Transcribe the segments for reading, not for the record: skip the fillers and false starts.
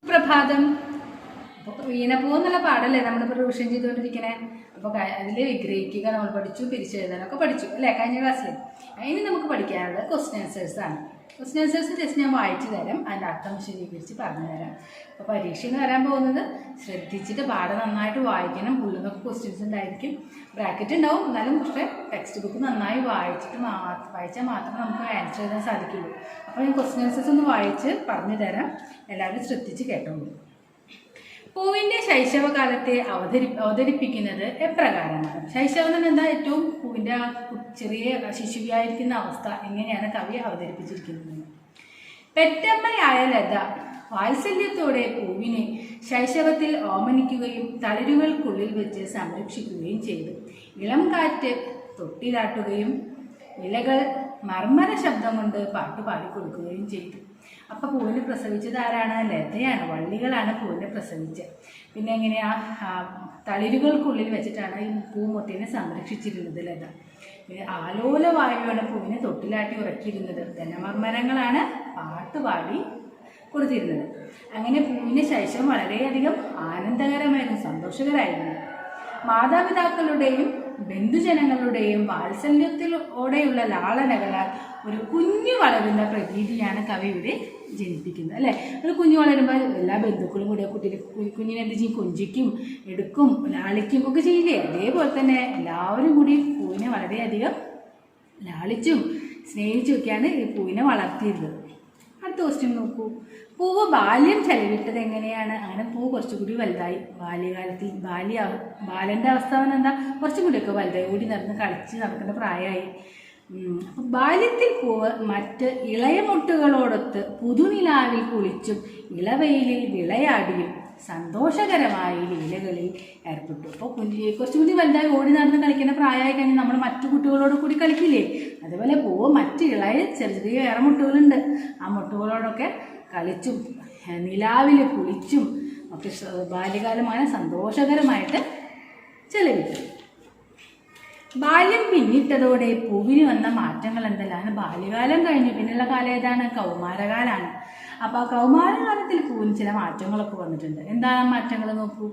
പ്രഭാതം. അപ്പോൾ വീണപ്പൂ എന്നുള്ള പാടല്ലേ നമ്മളിപ്പോൾ റിവിഷൻ ചെയ്തുകൊണ്ടിരിക്കണേ. അപ്പോൾ അതിൽ വിഗ്രഹിക്കുക നമ്മൾ പഠിച്ചു, പിരിച്ചെഴുതാനൊക്കെ പഠിച്ചു അല്ലേ കഴിഞ്ഞ ക്ലാസ്സിൽ. ഇനി നമുക്ക് പഠിക്കാനുള്ളത് ക്വസ്റ്റ്യൻ ആൻസേഴ്സാണ്. ക്വസ്റ്റ്യൻ ആൻസേഴ്സ് ജസ്റ്റ് ഞാൻ വായിച്ചു തരാം, അതിൻ്റെ അർത്ഥം വിശദീകരിച്ച് പറഞ്ഞു തരാം. അപ്പോൾ പരീക്ഷയിൽ വരാൻ പോകുന്നത് ശ്രദ്ധിച്ചിട്ട് പാഠം നന്നായിട്ട് വായിക്കണം. ഫുള്ളൊക്കെ ക്വസ്റ്റ്യൻസ് ഉണ്ടായിരിക്കും, ബ്രാക്കറ്റ് ഉണ്ടാവും, എന്നാലും പക്ഷേ ടെക്സ്റ്റ് ബുക്ക് നന്നായി വായിച്ചാൽ മാത്രമേ നമുക്ക് ആൻസർ എഴുതാൻ സാധിക്കുള്ളൂ. അപ്പോൾ ഞാൻ ക്വസ്റ്റ്യൻ ആൻസേഴ്സ് ഒന്ന് വായിച്ച് പറഞ്ഞു തരാം, എല്ലാവരും ശ്രദ്ധിച്ച് കേട്ടോളൂ. പൂവിൻ്റെ ശൈശവകാലത്തെ അവതരിപ്പിക്കുന്നത് എപ്രകാരമാണ്? ശൈശവം എന്താ? ഏറ്റവും പൂവിൻ്റെ ആ ചെറിയ ശിശുവായിരിക്കുന്ന അവസ്ഥ എങ്ങനെയാണ് കവി അവതരിപ്പിച്ചിരിക്കുന്നത്? പെറ്റമ്മയായ ലത വാത്സല്യത്തോടെ പൂവിനെ ശൈശവത്തിൽ ഓമനിക്കുകയും തളിരുകൾക്കുള്ളിൽ വെച്ച് സംരക്ഷിക്കുകയും ചെയ്തു. ഇളം കാറ്റ് തൊട്ടിലാട്ടുകയും ഇലകൾ മർമ്മര ശബ്ദം കൊണ്ട് പാട്ടുപാടിക്കൊടുക്കുകയും ചെയ്തു. അപ്പോൾ പൂവിനെ പ്രസവിച്ചത് ആരാണ്? ലതയാണ്. വള്ളികളാണ് പൂവിനെ പ്രസവിച്ചത്. പിന്നെ എങ്ങനെയാ? തളിരുകൾക്കുള്ളിൽ വെച്ചിട്ടാണ് ഈ പൂമൊട്ടിനെ സംരക്ഷിച്ചിരുന്നത് ലത. ആലോലവായുവാണ് പൂവിനെ തൊട്ടിലാട്ടി ഉറക്കിയിരുന്നത്. ധനമർമരങ്ങളാണ് പാട്ടുപാടി കൊടുത്തിരുന്നത്. അങ്ങനെ പൂവിൻ്റെ ശൈശവം വളരെയധികം ആനന്ദകരമായിരുന്നു, സന്തോഷകരമായിരുന്നു. മാതാപിതാക്കളുടെയും ബന്ധുജനങ്ങളുടെയും വാത്സല്യത്തിലൂടെയുള്ള ലാളനകളാൽ ഒരു കുഞ്ഞു വളരുന്ന പ്രതീതിയാണ് കവി ഇവിടെ ജനിപ്പിക്കുന്നത് അല്ലേ. ഒരു കുഞ്ഞു വളരുമ്പോൾ എല്ലാ ബന്ധുക്കളും കൂടെ കുഞ്ഞിനെ എന്ത് ചെയ്യും? കൊഞ്ചിക്കും, എടുക്കും, ലാളിക്കും ഒക്കെ ചെയ്യില്ലേ? അതേപോലെ തന്നെ എല്ലാവരും കൂടി പൂവിനെ വളരെയധികം ലാളിച്ചും സ്നേഹിച്ചും ഒക്കെയാണ് ഈ പൂവിനെ വളർത്തിയിരുന്നത്. അടുത്ത ക്വസ്റ്റ്യൻ നോക്കൂ. പൂവ് ബാല്യം ചെലവിട്ടത് എങ്ങനെയാണ്? അങ്ങനെ പൂവ് കുറച്ചുകൂടി വലുതായി. ബാല്യകാലത്തിൽ ബാലൻ്റെ അവസ്ഥ എന്താ? കുറച്ചും കൂടിയൊക്കെ വലുതായി, ഓടി നടന്ന് കളിച്ച് നടക്കേണ്ട പ്രായമായി. ബാല്യത്തിൽ പൂവ് മറ്റ് ഇളയ മുട്ടുകളോടൊത്ത് പുതുനിലാവിൽ കുളിച്ചും ഇളവെയിലിൽ വിളയാടിയും സന്തോഷകരമായ ലീലകളിൽ ഏർപ്പെട്ടു. അപ്പോൾ കുറച്ചും കൂടി വലുതായി ഓടി നടന്ന് കളിക്കുന്ന പ്രായമായി കഴിഞ്ഞാൽ നമ്മൾ മറ്റു കുട്ടികളോട് കൂടി കളിക്കില്ലേ? അതുപോലെ പൂവ് മറ്റ് ഇളയ ചെറിയ ചെറിയ വേറെ മുട്ടുകളുണ്ട്, ആ മുട്ടുകളോടൊക്കെ കളിച്ചും നിലാവിൽ കുളിച്ചും ഒക്കെ ബാല്യകാലമായ സന്തോഷകരമായിട്ട് ചെലവിട്ടു. ബാല്യം പിന്നിട്ടതോടെ പൂവിന് വന്ന മാറ്റങ്ങൾ എന്തെല്ലാം? ബാല്യകാലം കഴിഞ്ഞു പിന്നെയുള്ള കാലം ഏതാണ്? കൗമാരകാലാണ്. അപ്പോൾ ആ കൗമാരകാലത്തിൽ പൂവിന് ചില മാറ്റങ്ങളൊക്കെ വന്നിട്ടുണ്ട്. എന്താണ് മാറ്റങ്ങൾ നോക്കൂ.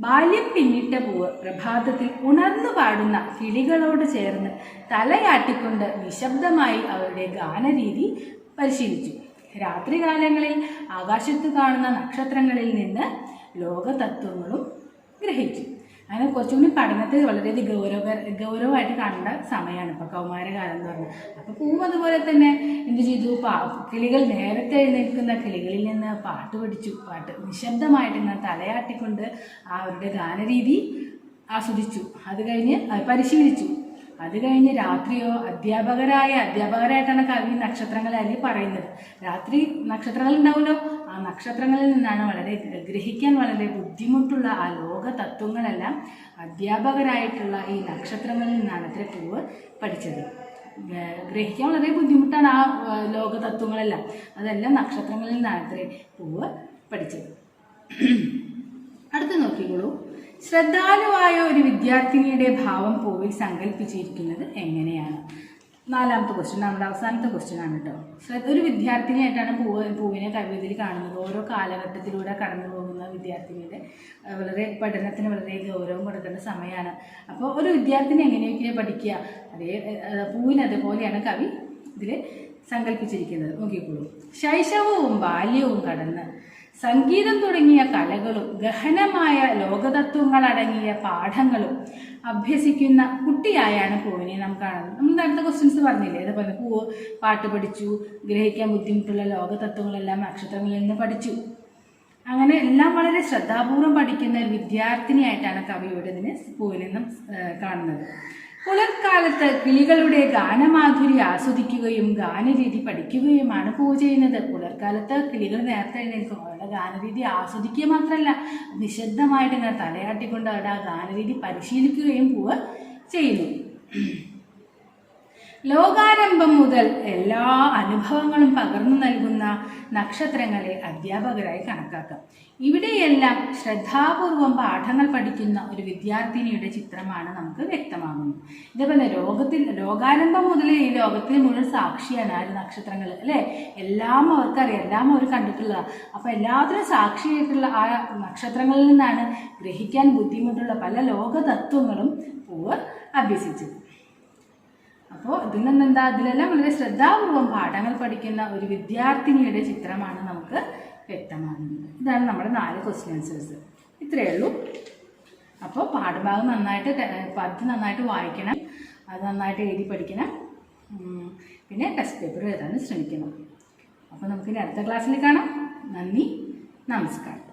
ബാല്യം പിന്നിട്ട പൂവ് പ്രഭാതത്തിൽ ഉണർന്നു പാടുന്ന കിളികളോട് ചേർന്ന് തലയാട്ടിക്കൊണ്ട് നിശബ്ദമായി അവരുടെ ഗാനരീതി പരിശീലിച്ചു. രാത്രികാലങ്ങളിൽ ആകാശത്ത് കാണുന്ന നക്ഷത്രങ്ങളിൽ നിന്ന് ലോകതത്വങ്ങളും ഗ്രഹിച്ചു. അങ്ങനെ കുറച്ചുകൂടി പഠനത്തെ വളരെയധികം ഗൗരവമായിട്ട് കാണേണ്ട സമയമാണ് ഇപ്പോൾ കൗമാരകാലം എന്ന് പറഞ്ഞാൽ. അപ്പോൾ പൂവ് അതുപോലെ തന്നെ എന്ത് ചെയ്തു? കിളികൾ നേരത്തെ എഴുന്നേൽക്കുന്ന കിളികളിൽ നിന്ന് പാട്ട് പഠിച്ചു. നിശബ്ദമായിട്ട് ഇങ്ങനെ തലയാട്ടിക്കൊണ്ട് അവരുടെ ഗാനരീതി ആസ്വദിച്ചു. അത് കഴിഞ്ഞ് പരിശീലിച്ചു. അത് കഴിഞ്ഞ് രാത്രിയോ അധ്യാപകരായിട്ടാണ് കവി നക്ഷത്രങ്ങളെ അതിൽ പറയുന്നത്. രാത്രി നക്ഷത്രങ്ങൾ ഉണ്ടാവുമല്ലോ, ആ നക്ഷത്രങ്ങളിൽ നിന്നാണ് ഗ്രഹിക്കാൻ വളരെ ബുദ്ധിമുട്ടുള്ള ആ ലോക തത്വങ്ങളെല്ലാം അധ്യാപകരായിട്ടുള്ള ഈ നക്ഷത്രങ്ങളിൽ നിന്നാണ് അത്ര പൂവ് പഠിച്ചത്. ഗ്രഹിക്കാൻ വളരെ ബുദ്ധിമുട്ടാണ് ആ ലോക തത്വങ്ങളെല്ലാം, അതെല്ലാം നക്ഷത്രങ്ങളിൽ നിന്നാണ് അത്ര പൂവ് പഠിച്ചത്. അടുത്ത് നോക്കിക്കോളൂ. ശ്രദ്ധാലുവായ ഒരു വിദ്യാർത്ഥിനിയുടെ ഭാവം പൂവിൽ സങ്കല്പിച്ചിരിക്കുന്നത് എങ്ങനെയാണ്? നാലാമത്തെ ക്വസ്റ്റ്യൻ, നമ്മുടെ അവസാനത്തെ ക്വസ്റ്റ്യൻ ആണ് കേട്ടോ. ഒരു വിദ്യാർത്ഥിനിയായിട്ടാണ് പൂവിനെ കവിതയിൽ കാണുന്നത്. ഓരോ കാലഘട്ടത്തിലൂടെ കടന്നു പോകുന്ന വിദ്യാർത്ഥിനിയുടെ പഠനത്തിന് വളരെ ഗൗരവം കൊടുക്കേണ്ട സമയമാണ്. അപ്പോൾ ഒരു വിദ്യാർത്ഥിനി എങ്ങനെയൊക്കെയാണ് പഠിക്കുക, പൂവിന് അതുപോലെയാണ് കവി ഇതിൽ സങ്കല്പിച്ചിരിക്കുന്നത്. നോക്കിക്കോളൂ. ശൈശവവും ബാല്യവും കടന്ന് സംഗീതം തുടങ്ങിയ കലകളും ഗഹനമായ ലോകതത്വങ്ങളടങ്ങിയ പാഠങ്ങളും അഭ്യസിക്കുന്ന കുട്ടിയായാണ് പൂവിനെ നാം കാണുന്നത്. നമ്മൾ നേരത്തെ ക്വസ്റ്റ്യൻസ് പറഞ്ഞില്ലേ, അതേപോലെ പൂവ് പാട്ട് പഠിച്ചു, ഗ്രഹിക്കാൻ ബുദ്ധിമുട്ടുള്ള ലോകതത്വങ്ങളെല്ലാം നക്ഷത്രങ്ങളിൽ നിന്ന് പഠിച്ചു. അങ്ങനെ എല്ലാം വളരെ ശ്രദ്ധാപൂർവം പഠിക്കുന്ന ഒരു വിദ്യാർത്ഥിനിയായിട്ടാണ് കവിയുടെ പൂവിനെ നാം കാണുന്നത്. പുലർക്കാലത്ത് കിളികളുടെ ഗാനമാധുരി ആസ്വദിക്കുകയും ഗാനരീതി പഠിക്കുകയുമാണ് പൂവ് ചെയ്യുന്നത്. പുലർക്കാലത്ത് കിളികൾ നേരത്തെ എഴുന്നേൽക്കും, അവരുടെ ഗാനരീതി ആസ്വദിക്കുക മാത്രമല്ല നിശബ്ദമായിട്ട് ഇങ്ങനെ തലയാട്ടിക്കൊണ്ട് അവരുടെ ആ ഗാനരീതി പരിശീലിക്കുകയും പൂവ് ചെയ്യുന്നു. ലോകാരംഭം മുതൽ എല്ലാ അനുഭവങ്ങളും പകർന്നു നൽകുന്ന നക്ഷത്രങ്ങളെ അധ്യാപകരായി കണക്കാക്കാം. ഇവിടെയെല്ലാം ശ്രദ്ധാപൂർവം പാഠങ്ങൾ പഠിക്കുന്ന ഒരു വിദ്യാർത്ഥിനിയുടെ ചിത്രമാണ് നമുക്ക് വ്യക്തമാകുന്നത്. ഇതേപോലെ ലോകാരംഭം മുതൽ ഈ ലോകത്തിന് മുഴുവൻ സാക്ഷിയാണ് ആര്? നക്ഷത്രങ്ങൾ, അല്ലേ? എല്ലാം അവർക്കറിയാം, എല്ലാം അവർ കണ്ടിട്ടുള്ളതാണ്. അപ്പോൾ എല്ലാത്തിനും സാക്ഷിയായിട്ടുള്ള ആ നക്ഷത്രങ്ങളിൽ നിന്നാണ് ഗ്രഹിക്കാൻ ബുദ്ധിമുട്ടുള്ള പല ലോക തത്വങ്ങളും പൂവ് അഭ്യസിച്ചത്. അപ്പോൾ ഇതിൽ നിന്നെന്താ? ഇതിലെല്ലാം വളരെ ശ്രദ്ധാപൂർവം പാഠങ്ങൾ പഠിക്കുന്ന ഒരു വിദ്യാർത്ഥിനിയുടെ ചിത്രമാണ് നമുക്ക് വ്യക്തമാകുന്നത്. ഇതാണ് നമ്മുടെ 4 ക്വസ്റ്റ്യൻ ആൻസേഴ്സ്. ഇത്രയേ ഉള്ളൂ. അപ്പോൾ പാഠഭാഗം നന്നായിട്ട് പദ്യം നന്നായിട്ട് വായിക്കണം, അത് നന്നായിട്ട് എഴുതി പഠിക്കണം, പിന്നെ ടെക്സ്റ്റ് പേപ്പർ എഴുതാൻ ശ്രമിക്കണം. അപ്പോൾ നമുക്കിനി അടുത്ത ക്ലാസ്സിൽ കാണാം. നന്ദി, നമസ്കാരം.